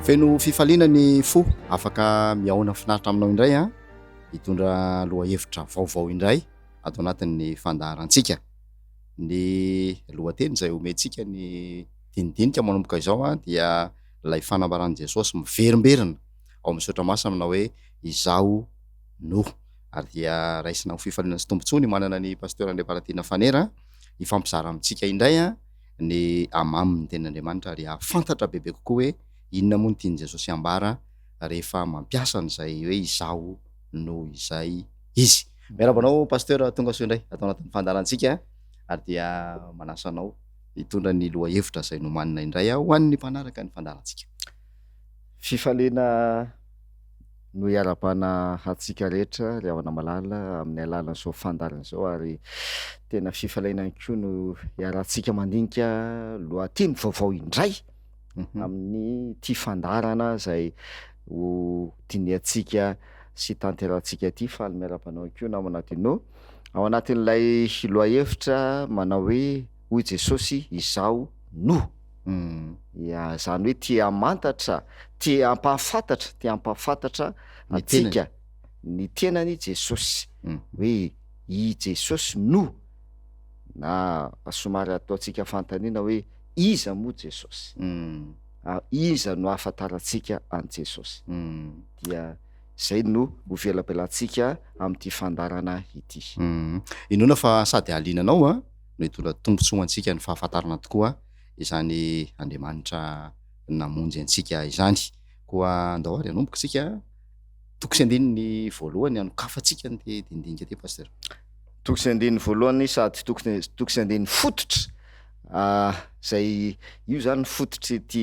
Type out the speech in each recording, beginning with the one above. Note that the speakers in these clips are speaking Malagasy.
Feno fifaliana ny fo afaka miaona finaritra aminao indray a hitondra lohahevitra vaovao indray ato anatin'ny fandaharantsika. Ny lohateny izay omentsika ny dinidinika manomboka izao a dia ilay fanambaran'i Jesosy miverimberina ao amin'ny saotra masina manao hoe izaho no, ary dia raisina ho fifaliana sy tombontsoa ny manana ny pasteur Andrea Baratina Fanera hifampizara amintsika indray a ny amamin'ny tenin'Andriamanitra ary ahafantatra bebe kokoa hoe inona moa ny tiany Jesosy ambara rehefa mampiasa an'izay hoe izaho no izay izy. Miarabanao pasteur tonga soa indray atao anatin'ny fandaharantsika ary dia manasa anao hitondra ny lohahevitra izay nomanina indray ho an'ny mpanaraka ny fandaharantsika. Fifaliana no iara-pana hatsika rehetra ry havana malala amin'ny alalany zao fandarana zao, ary tena fifaliana koa no iaratsika mandinika lohateny vaovao indray amin'ny ty fandarana izay ho diniantsika sy tanterantsika ty. Faly miara-panao koa na ao anatinao ao anatin'ilay lohahevitra manao hoe hoy Jesosy izaho no. Ya, zany hoe tia mantatra, tia ampahafantatra atsika ny tenany Jesosy hoe i Jesosy no, na somary ataontsika fantaniana hoe iza moa Jesosy, iza no ahafantarantsika an Jesosy. Dia zay no ho velabelantsika amin'ity fandarana ity. Inona fa sady alinanao no hitondra tombontsoa antsika ny fahafantarana tokoa izany Andriamanitra namonjy antsika izany. Koa andao ary anomboka sika toko sy andininy voalohany anokafantsika ny dindinika ty pasteur. Toko sy andininy voalohany sady toko sy andininy fototra zay io zany fototry ty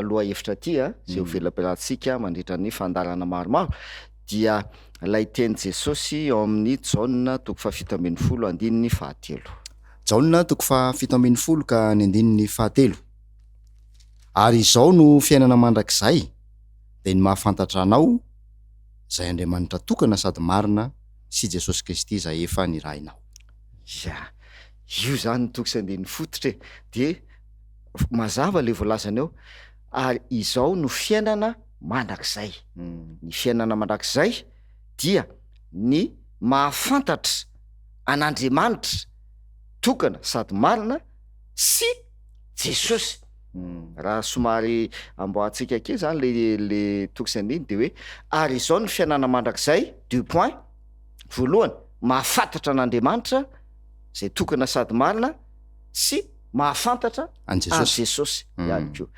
lohahevitra ty zay ho velabelantsika mandritra ny fandarana maromaro dia lay teny Jesosy ao amin'ny Jaona toko fahafito ambin'ny folo andininy fahatelo. Jaona toko fahafito ambin'ny folo ka ny andininy fahatelo. Ary izao no fiainana mandrakizay dia ny mahafantatra anao izay Andriamanitra tokana sady marina sy Jesosy Kristy izay efa nirahinao. Ya, io zany toko sy andininy fototra dia mazava le voalazana eo, ary izao no fiainana mandrakizay. Ny fiainana mandrakizay dia ny mahafantatra an'Andriamanitra tokana sady marina sy Jesosy. Raha somary amboatsika ke zany le toko sy andiny de hoe ary izao ny fiainana mandrakizay, deux points, voalohany mahafantatra an'Andriamanitra zay tokana sady marina sy mahafantatra an Jesosy ihany koa.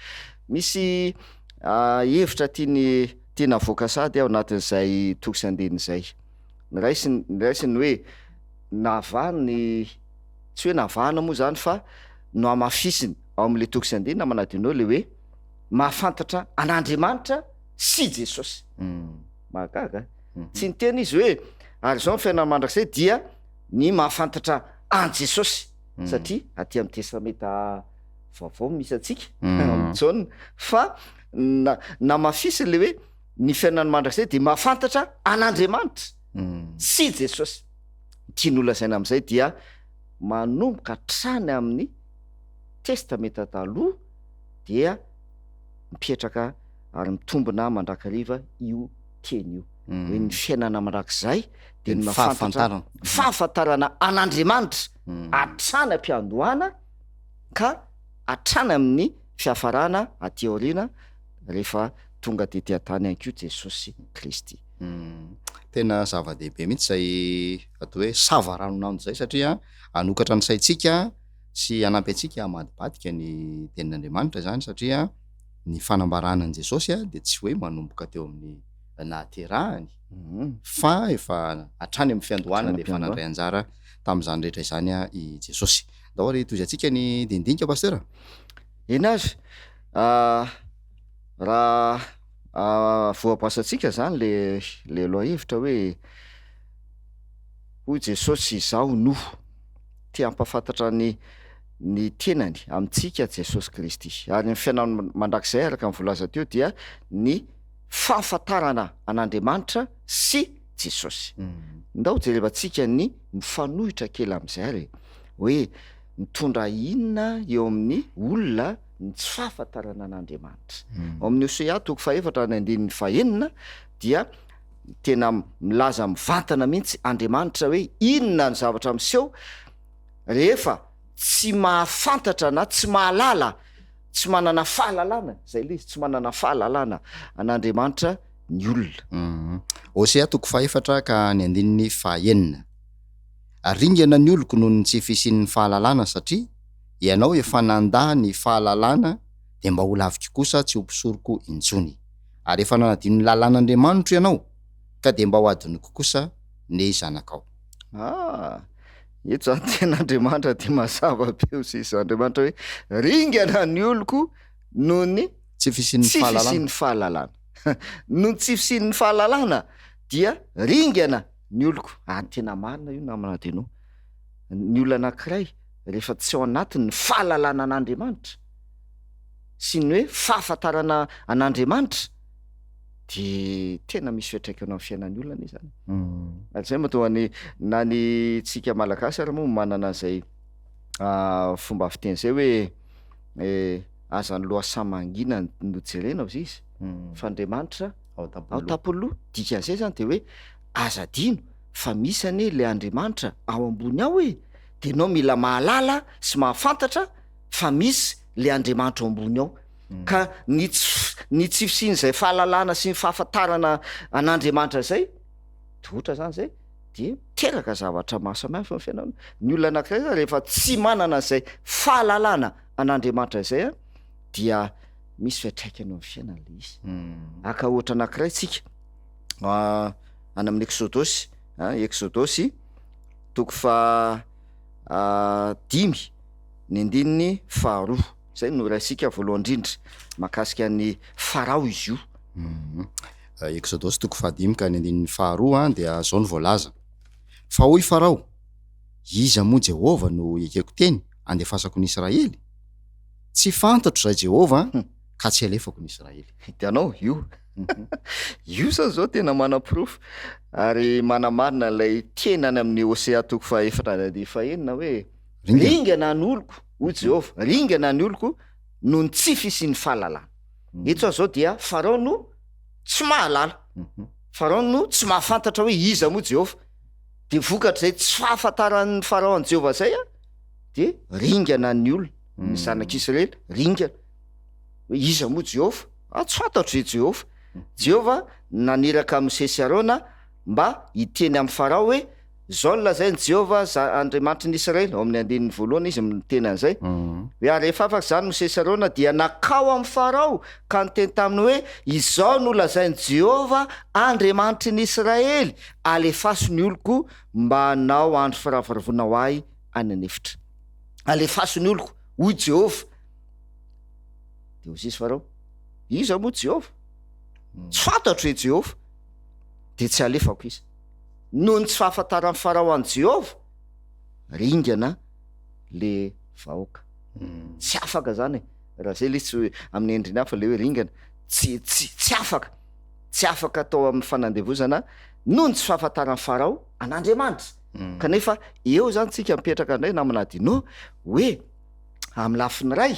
Misy hevitra tiana avoaka sady ao anatin'izay toko sy andiny izay. Ny raisiny hoe navany, tsy hoe navana moa zany fa no amafisiny ao amin'le toko sy andinina manadinao le hoe mahafantatra an'Andriamanitra sy Jesosy. Mahagaga tsy ny tena izy hoe ary izao ny fiainana mandrakizay dia ny mahafantatra an Jesosy, satria aty amin'ny testamenta vaovao misy atsika amin'ny Jaona fa namafisiny le hoe ny fiainana mandrakizay dia mahafantatra an'Andriamanitra sy Jesosy. Tian'olona zaina amin'izay dia manomboka hatrany amin'ny testamenta taloha dia mipetraka ary mitombona mandrakariva io teny io hoe ny fiainana mandrakizay dia ny mahafantatra fahafantarana an'Andriamanitra hatrany am-piandohana ka hatrany amin'ny fiafarana aty aoriana rehefa tonga tetỳ an-tany ihany koa Jesosy Kristy. Tena zava-dehibe mihitsy izay atao hoe savaranonandro izay, satria anokatra ny saintsika sy anampy antsika hamadibadika ny tenin'Andriamanitra zany, satria ny fanambaranan'i Jesosy dia tsy hoe manomboka teo amin'ny nahaterahany fa efa hatrany amin'ny fiandohana dia efa nandray anjara tamin'izany rehetra izany i Jesosy. Ndao ary toy antsika ny dindinika pasteur. Ina azy raha voapasantsika zany le lohahevitra hoe hoy Jesosy izaho no, tia ampahafantatra ny tenany amintsika Jesosy Kristy. Ary ny fiainana mandrakizay araka ny voalaza teo dia ny fahafantarana an'Andriamanitra sy Jesosy. Ndao jerevantsika ny mifanohitra kely amin'izay ary hoe mitondra inona eo amin'ny olona ny tsy fahafantarana an'Andriamanitra. Ao amin'ny Hosea 4:4 dia tena milaza mivantana mihitsy Andriamanitra hoe inona ny zavatra miseho rehefa tsy mahafantatra na tsy mahalala, tsy manana fahalalana, zay le izy, tsy manana fahalalana an'Andriamanitra ny olona. Hosea 4:9 aringana ny oloko noho ny tsy fisian'ny fahalalana, satria ianao efa nandaha ny fahalalana de mba ho lavika kosa tsy ho mpisoroko intsony, ary efa nanadino ny lalàn'Andriamanitra ianao ka de mba ho adinoko kosa ny zanakao. Eto zany tena Andriamanitra de mazava be osy Andriamanitra hoe ringana ny oloko noho ny Tsy fisian'ny tsy fisian'ny fahalalana. No tsy fisian'ny fahalalana dia ringana ny oloko. Tena marina io namana teno. Ny olona anankiray rehefa tsy ao anatiny ny fahalalana an'Andriamanitra sy ny hoe fahafantarana an'Andriamanitra de tena misy fiantraikany amin'ny fiainan'ny olona izany. Zay mahatonga na ny tsika malagasy ary moa manana zay fomba fiteny zay hoe azan'ny lohasaha mangina no jerena ozy izy fa Andriamanitra ao tapoloha. Dikan'izay zany de hoe aza dino fa misy anie le Andriamanitra ao ambony ao de ianao mila mahalala sy mahafantatra fa misy le Andriamanitra ao ambony ao. Ka ny tsy fisian'izay fahalalana sy ny fahafantarana an'Andriamanitra zay de ohatra zany zay de teraka zavatra mahasamihafa amin'ny fiainana. Ny olona anankiray zany rehefa tsy manana zay fahalalana an'Andriamanitra zay dia misy fiantraikany amin'ny fiainana le izy. Aka ohatra anankiray tsika any amin'ny Exodosy, Exodosy 5:2 zay no raisika voalohany indrindra mahakasika ny Farao izy io. Exodosy 5:2 dia zao ny voalaza: fa hoy Farao, iza moa Jehova no ekeko teny andefasako ny Israely? Tsy fantatro zay Jehova ka tsy alefako ny Israely. Hitanao io io zao tena mana-porofo ary manamarina lay tenany amin'ny Hosea 4:4 hoe ringana ny oloko hoy Jehova, ringana ny oloko no ny tsy fisian'ny fahalalana. Eto zao dia Farao no tsy mahalala, Farao no tsy mahafantatra hoe iza moa Jehova, de vokatra zay tsy fahafantaran'ny Farao an' Jehova zay de ringana ny olona, ny zanak'Israely ringana hoe iza moa Jehova, tsy fantatro zay Jehova. Jehova naniraka amin'ny Mose sy Arona mba hiteny amin'ny Farao hoe zao ny lazainy Jehova Andriamanitry ny Israely. Ao amin'ny 1:1 izy miteny an'izay hoe ary rehefa afaka zany Mose sy Arona dia nakao amin'ny Farao ka niteny taminy hoe izao no lazainy Jehova Andriamanitry ny Israely, alefaso ny oloko mba hanao andro firahavarivona ho ahy any anefitra. Alefaso ny oloko hoy Jehova. De hozy izy Farao, iza moa Jehova? Tsy fantatro hoe Jehova, de tsy alefako izy. Noho ny tsy fahafantaran'ny Farao an' Jehova, ringana le vahoaka. Tsy afaka zany raha zay le tsy amin'ny endriny hafa le hoe ringana, tsy afaka atao amin'ny fanandevozana noho ny tsy fahafantaran'ny Farao an'Andriamanitra. Kanefa eo zany tsika mipetraka indray namana adino hoe amin'ny lafiny ray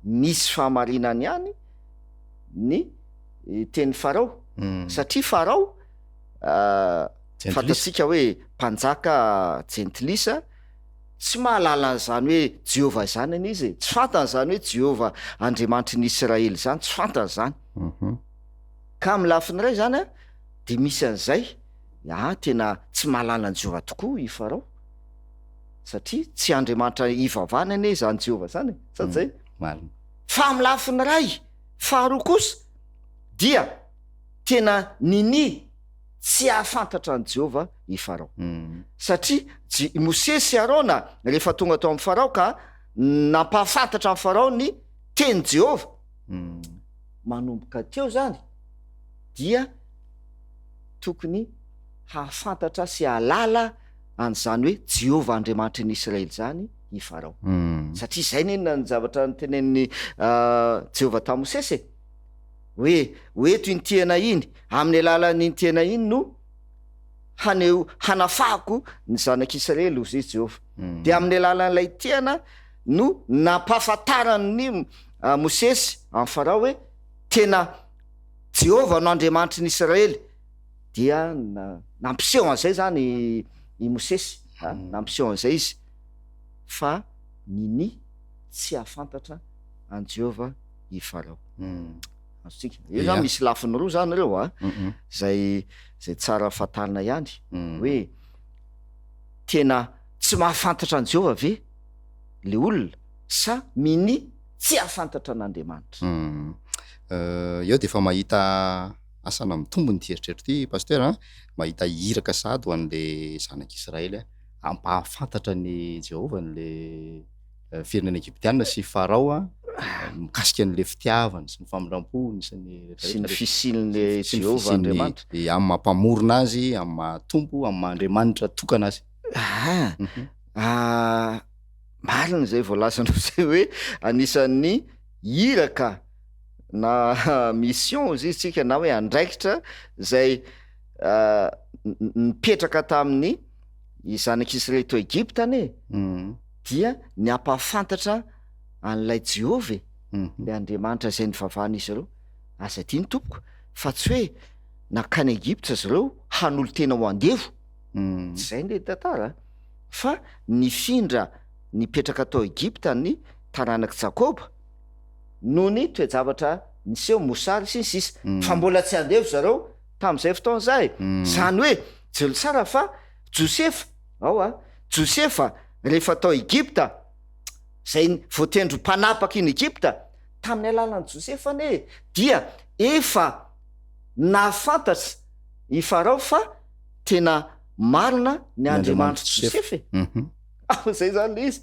misy fahamarinany ihany ny teny Farao, satria Farao fantatsika hoe mpanjaka jentilisa, tsy mahalala an'izany hoe Jehova zany any izy, tsy fantany zany hoe Jehova Andriamanitry ny Israely zany, tsy fantany zany. Ka amin'ny lafiny ray zany de misy an'izay tena tsy mahalala an' Jehova tokoa i Farao, satria tsy Andriamanitra ivavahana anie zany Jehova zany, sady zay. Fa amin'ny lafiny ray faharoa kosa dia tena tsy ahafantatra an' Jehova i Farao, satria Mose sy Arona rehefa tonga tao amin'ny Farao ka nampahafantatra amin'ny Farao ny teny Jehova, manomboka teo zany dia tokony hahafantatra sy halala an'izany hoe Jehova Andriamanitry ny Israely zany i Farao, satria zay nenona ny zavatra nytenen'ny Jehova tamin'i Mosesy hoe toy ny tiana iny, amin'ny alalan'ny tiana iny no hanafahako ny zanak'Israely hozy izy Jehova. De amin'ny alalan'ilay tiana no nampahafantarany Mosesy amin'ny Farao hoe tena Jehovah no Andriamanitry ny Israely, dia nampiseho an'izay zany i Mosesy nampiseho an'izay izy fa niny tsy ahafantatra an Jehovah i Farao. Azontsika io zany misy lafiny roa zany reo zay tsara fatarina ihany hoe tena tsy mahafantatra an Jehovah ve le olona sa miny tsy ahafantatra an'Andriamanitra. Eo de efa mahita asana mitombony ty eritreritro ty pasteur mahita hiraka sady ho an'le zanak'Israely ampahafantatra ny Jehovah n'le firenena Egyptiana sy Farao mikasika an'le fitiavany sy ny famindram-pony sy ny fisian'le Jehovah Andriamanitra amin'ny mampamorona azy, amin'ny mahatompo, amin'ny mahandriamanitra tokana azy. Marina zay voalazanao zay hoe anisan'ny hiraka na mission izy tsika na hoe andraikitra zay nipetraka tamin'ny zanak'Israely to Egypta anie dia ny ampahafantatra an'ilay Jehovah le Andriamanitra zay nivavahan'izy ireo. Aza ty ny tompoko fa tsy hoe nakany Egypta izy ireo hanolo tena ho andevo, tsy zay le tantara fa nifindra nipetraka tao Egypta ny taranaka Jakoba no ny toe-javatra niseho mosary sy ny sisa fa mbola tsy andevo zareo tamin'izay fotoana zay. Zany hoe jelo tsara fa Josefa Josefa rehefa tao Egypta zay voatendro mpanapaka iny Egypta tamin'ny alalan'i Josefa anie dia efa nahafantatra i Farao fa tena marina ny Andriamanitra Josefa zay zany le izy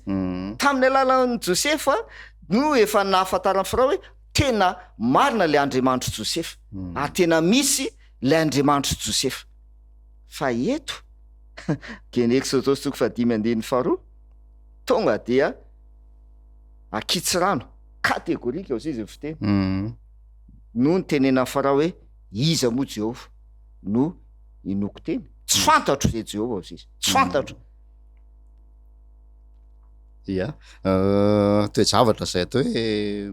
tamin'ny alalan'i Josefa no efa nahafantaran'ny Farao hoe tena marina le Andriamanitra Josefa ary tena misy le Andriamanitra Josefa. Fa eto geny Exodus 5:5 tonga dia akitsy rano kategorika eo zay izy fiteny no nytenena Farao hoe iza moa Jehovah no inoko teny, tsy fantatro zay Jehovah izy tsy fantatro. Ia toe-javatra zay atao hoe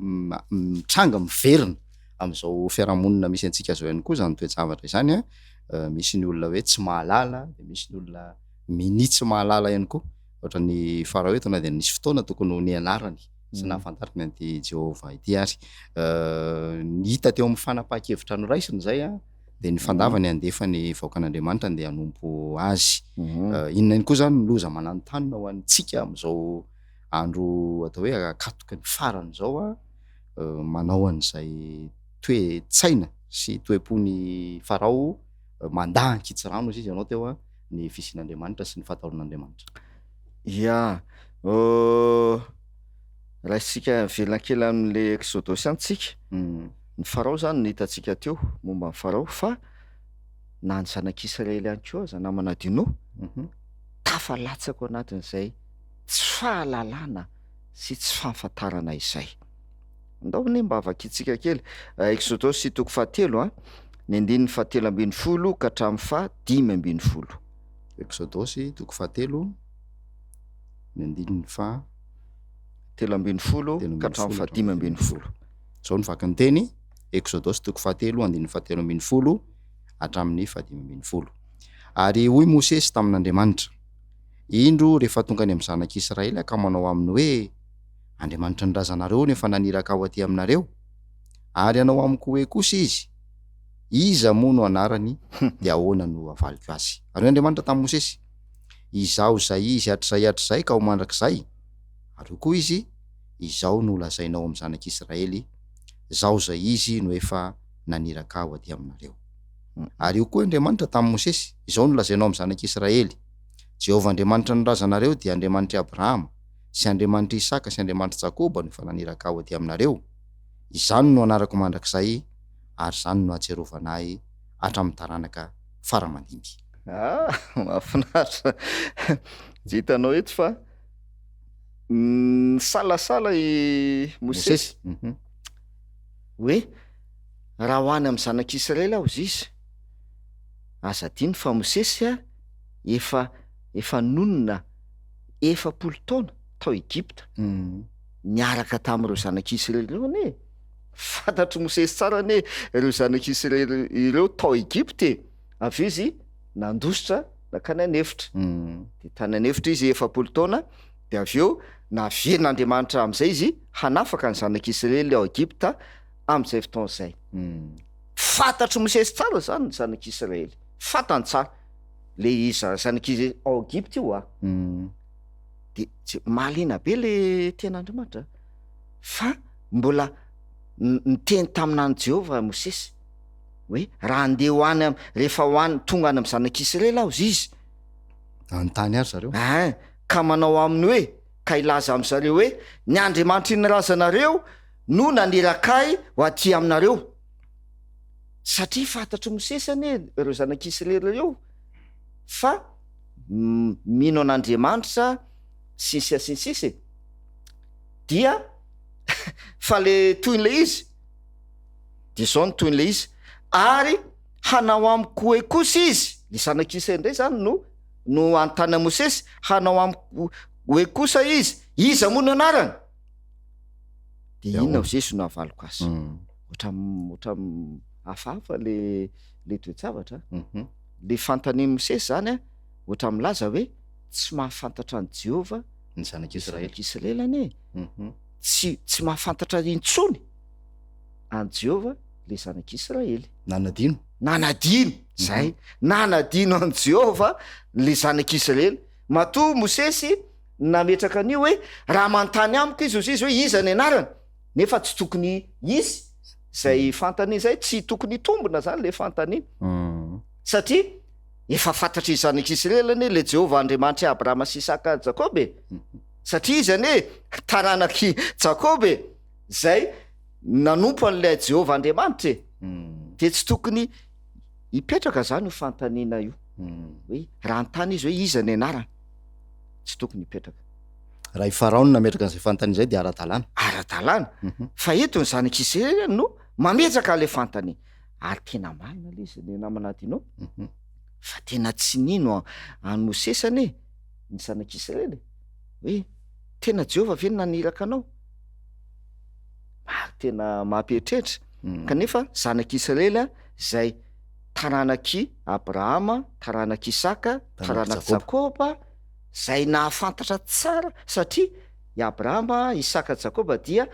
mitranga miverina am'izao fiarahamonina misy antsika zao ihany koa zany toe-javatra izany misy ny olona hoe tsy mahalala de misy ny olona miny tsy mahalala ihany koa ohatra ny Farao eto na de nisy fotoana tokony ho nianarany sy nahafantariny an'ity Jehovah ity ary ny hita teo amin'ny fanapahan-kevitra noraisiny zay de ny fandavany andefa ny vahoakan'Andriamanitra andeha hanompo azy. Inona iny koa zany ny loza mananontany ho antsika am'izao andro atao hoe akatoka ny farany zao manao an'izay toe-tsaina sy toe-pony Farao mandaha ankitsy rano izy ianao teo ny fisian'Andriamanitra sy ny fahataoran'Andriamanitra. Ya raha isika velona kely amin'le Exodus antsika ny Farao zany ny hitantsika teo momba ny Farao fa na ny zanak'Israely ihany koa aza namana dino tafalatsaka ao anatin'izay tsy fahalalana sy tsy fahafantarana izay. Ndao ny mba avakitsika kely Exodus 7 ny 7:10 ka hatramin'ny 5:10. Exodus 7 ny 7:10 ka hatramin'ny 5:10. Zao ny vaky ny teny Exodus 7:7 hatramin'ny 5:10. Ary hoy Mosesy tamin'Andriamanitra, indro rehefa tonga any amin'ny zanak'Israely ka manao aminy hoe Andriamanitra ny razanareo nefa naniraka ao aty aminareo ary anao amiko hoe kosa izy iza moa no anarany de ahoana no avaliko azy. Ary Andriamanitra tamin'ny Mosesy, izao zay izy hatrizay ka ho mandrakizay ary koa izy izao no lazainao amin'ny zanak'Israely zao zay izy no efa naniraka ao aty aminareo. Ary io koa Andriamanitra tamin'ny Mosesy, izao no lazainao amin'ny zanak'Israely, Jehovah Andriamanitra ny razanareo dia Andriamanitra Abrahama sy Andriamanitra Isaka sy Andriamanitra Jakoba no efa naniraka ao aty aminareo. Izany no anarako mandrakizay ary zany no atserovanay hatramin'ny taranaka faramandimby. Mahafinaritra. Hitanao eto fa salasala i Mosesy hoe raha ho any amin'ny zanak'Israely aho izy aza diny fa Mosesy efa nonona 70 taona tao Egypta niaraka tamin'ireo zanak'Israely ireo anie. Fantatry Mosesy tsara anie ireo zanak'Israely ireo tao Egypte, avy izy nandositra nakany anefitra. De tany anefitra izy 7 taona, de avy eo navierin'Andriamanitra am'izay izy hanafaka ny zanak'Israely ao Egypta am'izay fotoana izay. Fantatry Mosesy tsara zany ny zanak'Israely, fantany tsara le zanak'Israely ao Egypta io a. De mahaliana be le ten'Andriamanitra, fa mbola niteny taminany Jehovah Mosesy hoe raha andeha hoany rehefa hoany tonga any amin'ny zanak'Israely aho izy anontany ary zareo ka manao aminy hoe ka ilaza am'zareo hoe ny Andriamanitra nirazanareo no nanerakay ho aty aminareo. Satria fantatry Mosesy anie ireo zanak'Israely ireo fa mino an'Andriamanitra sisy dia fa le toin'le izy de zao ny toin'le izy ary hanao amiko hoe kosa izy le zanak'Israely ndray zany no anontany Mosesy, hanao amiko hoe kosa izy iza moa no anarany. De inona Mosesy no avaliko azy otra hafahafa le toejavatra. Le fantanian'i Mosesy zany a otra milaza hoe tsy mahafantatra ny Jehovah ny zanak'Israely anie. Tsy mahafantatra intsony any Jehovah le zanak'Israely. Nanadino zay nanadino an Jehovah le zanak'Israely. Matoa Mosesy nametraka an'io hoe raha manontany amiko izy hoe iza ny anarany, nefa tsy tokony izy zay fantany zay tsy tokony tombona zany le fantany, satria efa fantatry izy zanak'Israely anie le Jehovah Andriamanitra Abrahama sy Isaka Jakobe, satria izy anie taranaky Jakobe zay nanompo an'ilay Jehovah Andriamanitra de tsy tokony hipetraka zany io fantaniana io hoe raha antany izy hoe iza ny anarany, tsy tokony hipetraka. Raha i Farao no nametraka an'izay fantany zay de ara-dalàna. Fa eto ny zanak'Israely no mametraka le fantany ary tena marina le izy le namanadinao. Fa tena tsy nino any Mosesy anie ny zanak'Israely hoe tena Jehovah ve naniraka anao, tena mampieritreritra. Kanefa zanak'Israely zay taranaky Abrahama, taranaky Isaka, taranaky Jakoba zay nahafantatra tsara, satria i Abrahama, Isaka, Jakoba dia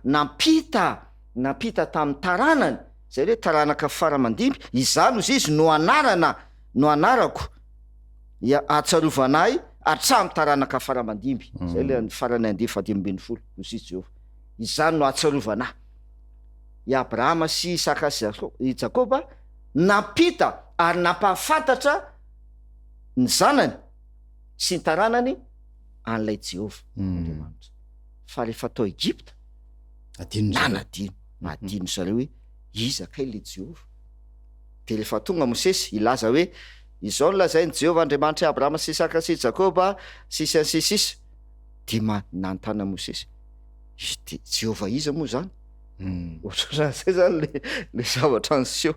nampita tamin'ny taranany zay hoe taranaka faramandimby, izany ozy izy no anarako atsarovanay hatramin'ny taranaka faramandimby. Zay le ny farany 120 ozy Jehovah, izany no atsarovanay. I Abrahama sy Isaka sy Jakoba nampita ary nampahafantatra ny zanany sy ny taranany an'ilay Jehovah Andriamanitra. Fa rehefa tao Egypta nadino zareo hoe iza kay le Jehovah. De rehefa tonga Mosesy ilaza hoe izao no lazainy Jehovah Andriamanitra Abrahama sy Isaka sy Jakoba sisa de nanontany Mosesy de Jehovah iza moa zany? Ohatr'izay zany le zavatra niseho.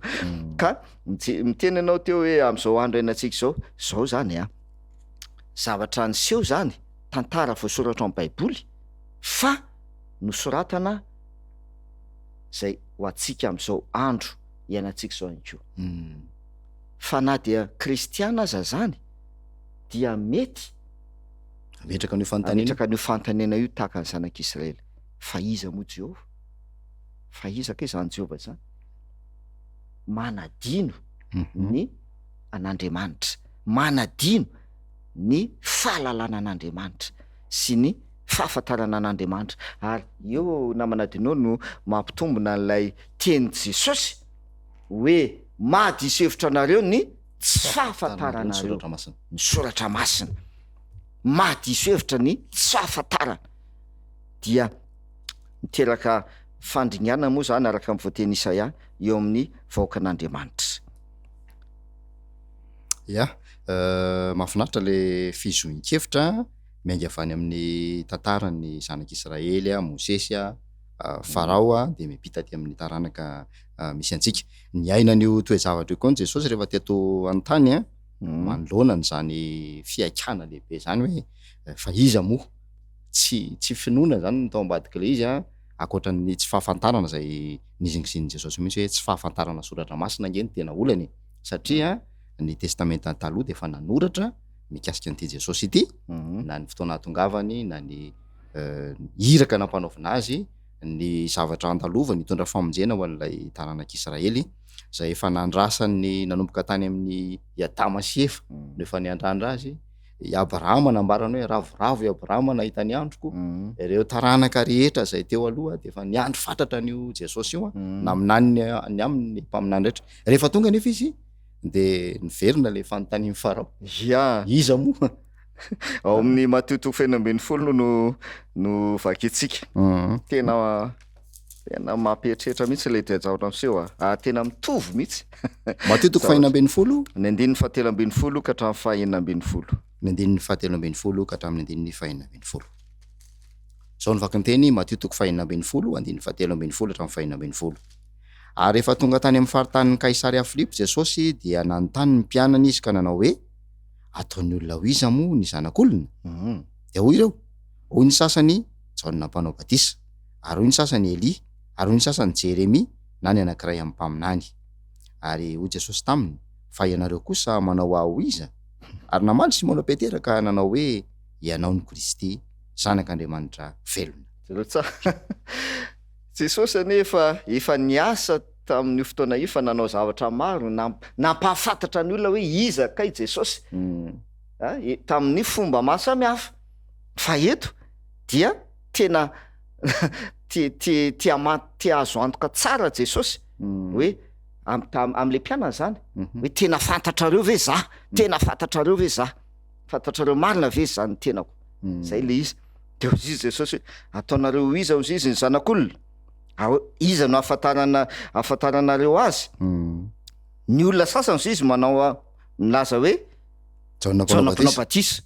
Ka miteny anao teo hoe am'izao andro iainantsika zao zany zavatra niseho zany, tantara voasoratra amin'ny Baiboly fa nosoratana zay ho antsika am'izao andro iainantsika zao ihany koa. Fa na dia kristiana aza zany dia mety ametraka an'io fantaniana io tahaka ny zanak'Israely. Fa iza moa Jehovah? Fa iza ke zany Jehovah zany? Manadino ny an'Andriamanitra, manadino ny fahalalana an'Andriamanitra sy ny fahafantarana an'Andriamanitra. Ary eo namanadinao no mampitombona n'ilay teny Jesosy hoe mahadiso hevitra anareo ny tsy fahafantarana nareo, ny soratra masina. Mahadiso hevitra ny tsy fahafantarana dia miteraka fandringana moa zany araka amin'ny voateny Isaia eo amin'ny vahoakan'Andriamanitra. Mahafinaritra le fizohin-kevitra miainga avy any amin'ny tantarany zanak'Israely Mosesy Farao de miampita aty amin'ny taranaka misy antsika. Ny ainan'io toezavatra io koa Jesosy rehefa teto an-tany manoloana n'zany fiaikana lehibe zany hoe fa iza moa tsy finoana zany no tao ambadika le izy akoatran'ny tsy fahafantarana zay nizingiziny Jesosy mihitsy hoe tsy fahafantarana soratra masina nge ny tena olany satria ny testamenta taloha de efa nanoratra mikasika an'ity Jesosy ity na ny fotoana hatongavany na ny iraka nampanaovina azy ny zavatra andalova nitondra famonjena ho an'ilay taranak'Israely zay efa nandrasany nanomboka tany amin'ny Adama sy Eva no efa niandrandra azy i Abrahama nambarany hoe ravoravo i Abrahama nahita ny androko ireo taranaka rehetra zay teo aloha de efa niandro fantatra an'io Jesosy io na aminany ny amin'ny mpaminany rehetra rehefa tonga nefa izy de niverina le fanontaniany Farao ya iza moa ao amin'ny Matteo 2:20 no vakitsika tena mampieritreritra mihitsy le diajaona amseho tena mitovy mihitsy Matteo 2:20 ny 7:20 ka hatramin'ny 9:20 ny 7:20 ka hatramin'ny 9:20 zao ny vakinteny Matteo 2:20 7:20 hatramin'ny 9:20 ary rehefa tonga tany amin'ny faritanin'ny Kaisaria Filipo Jesosy dia nanontany ny mpianany izy ka nanao hoe ataony olona ho iza moa ny zanak'olona de hoy ireo hoy ny sasany Jaona mpanao batisa ary hoy ny sasany Elia ary hoy ny sasany Jeremia na ny anankiray amin'ny mpaminany ary hoy Jesosy taminy fa ianareo kosa manao aho ho iza ary namaly Simona Petera ka nanao hoe ianao ny Kristy zanak'Andriamanitra velona Jesosy anefa efa niasa tamin'ny fotoana io fa nanao zavatra maro nampahafantatra ny olona hoe iza kay Jesosy tamin'ny fomba maro samihafa fa eto dia tena tia azo antoka tsara Jesosy hoe am'le mpianana zany hoe tena fantatrareo ve za tena fantatrareo ve za fantatrareo marina ve zany tenako zay le izy de izy Jesosy hoe ataonareo iza ozy izy ny zanak'olona iza no afantaranareo azy ny olona sasany zo izy manao milaza hoe Jaona mpanao batisa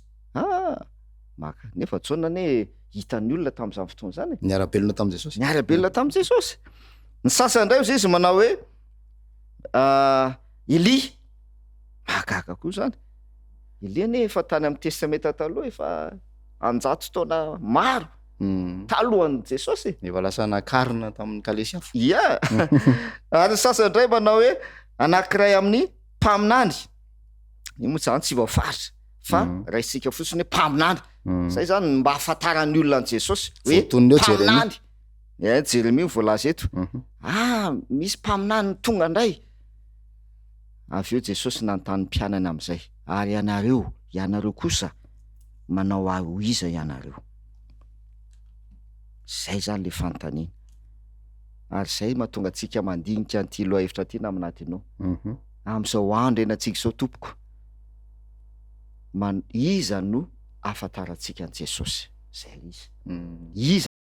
maka nefa Jaona ne hitan'ny olona tamin'izany fotoana zany niara-belona tamin'i Jesosy niara-belona tamin'i Jesosy ny sasany indray izy manao hoe Elia mahagaga koa zany Elia ne efa tany amin'ny testamenta taloha efa 100 taona maro talohan'i Jesosy efa lasa nakarina tamin'ny kalesiafo ya ary sasany indray manao hoe anankiray amin'ny mpaminany io moa zany tsy voafaritra fa raisika fotsiny hoe mpaminany zay zany mba ahafantaran'ny olona an' Jesosy hoe mpaminany Jeremia voalaza eto misy mpaminany tonga indray avy eo Jesosy nanontany mpianany amin'izay ary ianareo kosa manao aho iza ianareo zay zany le fanontaniana ary zay mahatonga antsika mandinika an'ity lohahevitra ty naminatinao am'izao andro enantsika zao tompoko iza no ahafantarantsika an' Jesosy zay izy iza